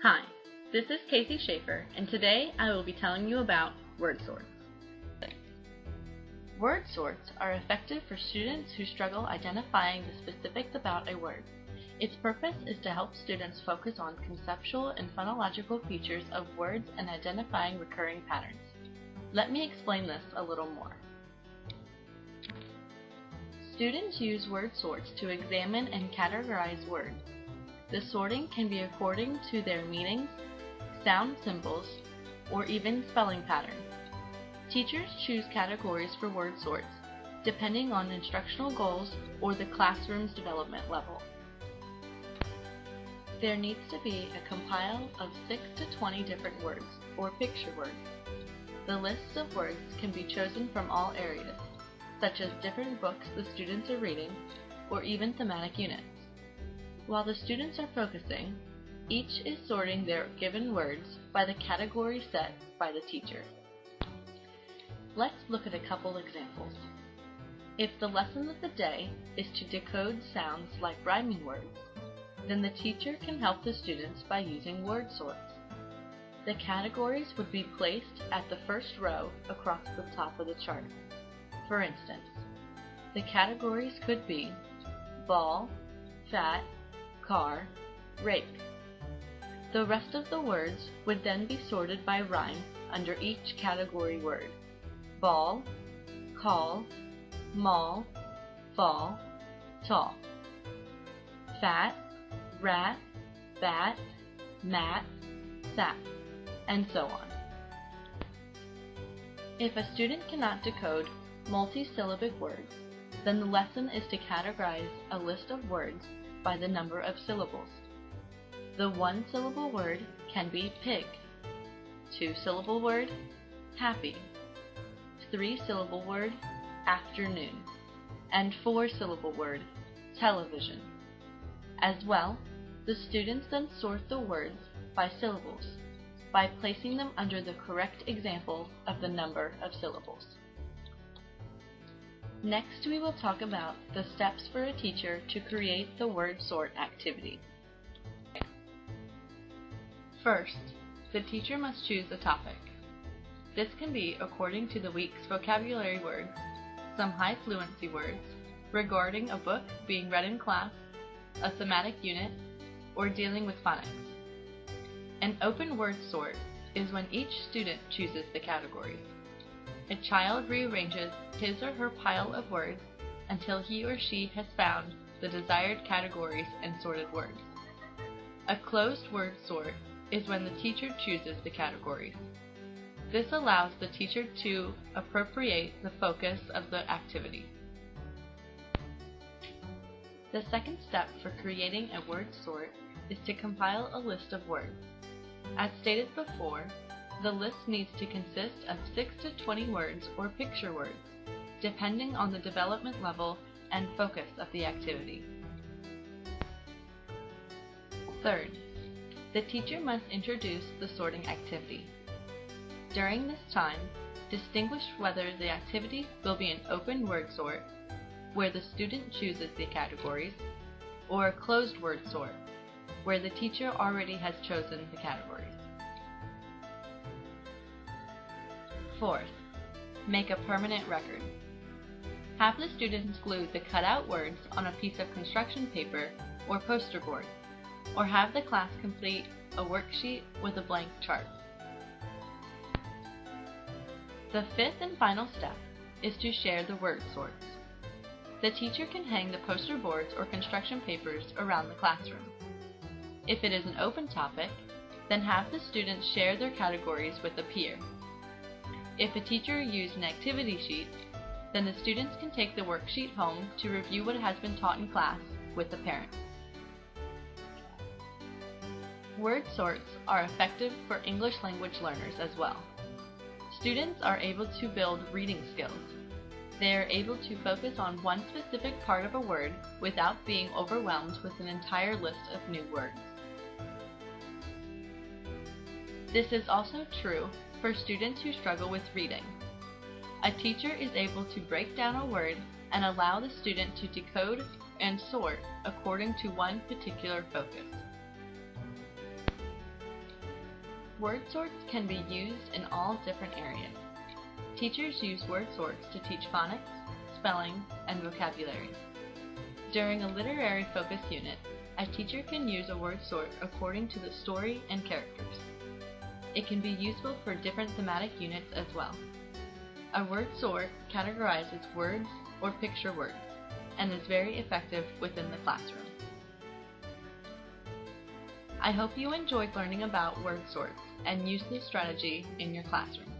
Hi, this is Casie and today I will be telling you about word sorts. Word sorts are effective for students who struggle identifying the specifics about a word. Its purpose is to help students focus on conceptual and phonological features of words and identifying recurring patterns. Let me explain this a little more. Students use word sorts to examine and categorize words. The sorting can be according to their meanings, sound symbols, or even spelling patterns. Teachers choose categories for word sorts depending on instructional goals or the classroom's development level. There needs to be a compile of 6 to 20 different words, or picture words. The lists of words can be chosen from all areas, such as different books the students are reading, or even thematic units. While the students are focusing, each is sorting their given words by the category set by the teacher. Let's look at a couple examples. If the lesson of the day is to decode sounds like rhyming words, then the teacher can help the students by using word sorts. The categories would be placed at the first row across the top of the chart. For instance, the categories could be ball, fat, car, rake. The rest of the words would then be sorted by rhyme under each category word: ball, call, mall, fall, tall. Fat, rat, bat, mat, sap, and so on. If a student cannot decode multi-syllabic words, then the lesson is to categorize a list of words by the number of syllables. The one-syllable word can be pig, two-syllable word, happy, three-syllable word, afternoon, and four-syllable word, television. As well, the students then sort the words by syllables by placing them under the correct example of the number of syllables. Next, we will talk about the steps for a teacher to create the word sort activity. First, the teacher must choose a topic. This can be according to the week's vocabulary words, some high fluency words, regarding a book being read in class, a thematic unit, or dealing with phonics. An open word sort is when each student chooses the categories. A child rearranges his or her pile of words until he or she has found the desired categories and sorted words. A closed word sort is when the teacher chooses the categories. This allows the teacher to appropriate the focus of the activity. The second step for creating a word sort is to compile a list of words. As stated before, the list needs to consist of 6 to 20 words or picture words, depending on the development level and focus of the activity. Third, the teacher must introduce the sorting activity. During this time, distinguish whether the activity will be an open word sort, where the student chooses the categories, or a closed word sort, where the teacher already has chosen the categories. Fourth, make a permanent record. Have the students glue the cut-out words on a piece of construction paper or poster board, or have the class complete a worksheet with a blank chart. The fifth and final step is to share the word sorts. The teacher can hang the poster boards or construction papers around the classroom. If it is an open topic, then have the students share their categories with a peer. If a teacher used an activity sheet, then the students can take the worksheet home to review what has been taught in class with the parent. Word sorts are effective for English language learners as well. Students are able to build reading skills. They are able to focus on one specific part of a word without being overwhelmed with an entire list of new words. This is also true for students who struggle with reading. A teacher is able to break down a word and allow the student to decode and sort according to one particular focus. Word sorts can be used in all different areas. Teachers use word sorts to teach phonics, spelling, and vocabulary. During a literary focus unit, a teacher can use a word sort according to the story and characters. It can be useful for different thematic units as well. A word sort categorizes words or picture words and is very effective within the classroom. I hope you enjoyed learning about word sorts and use this strategy in your classroom.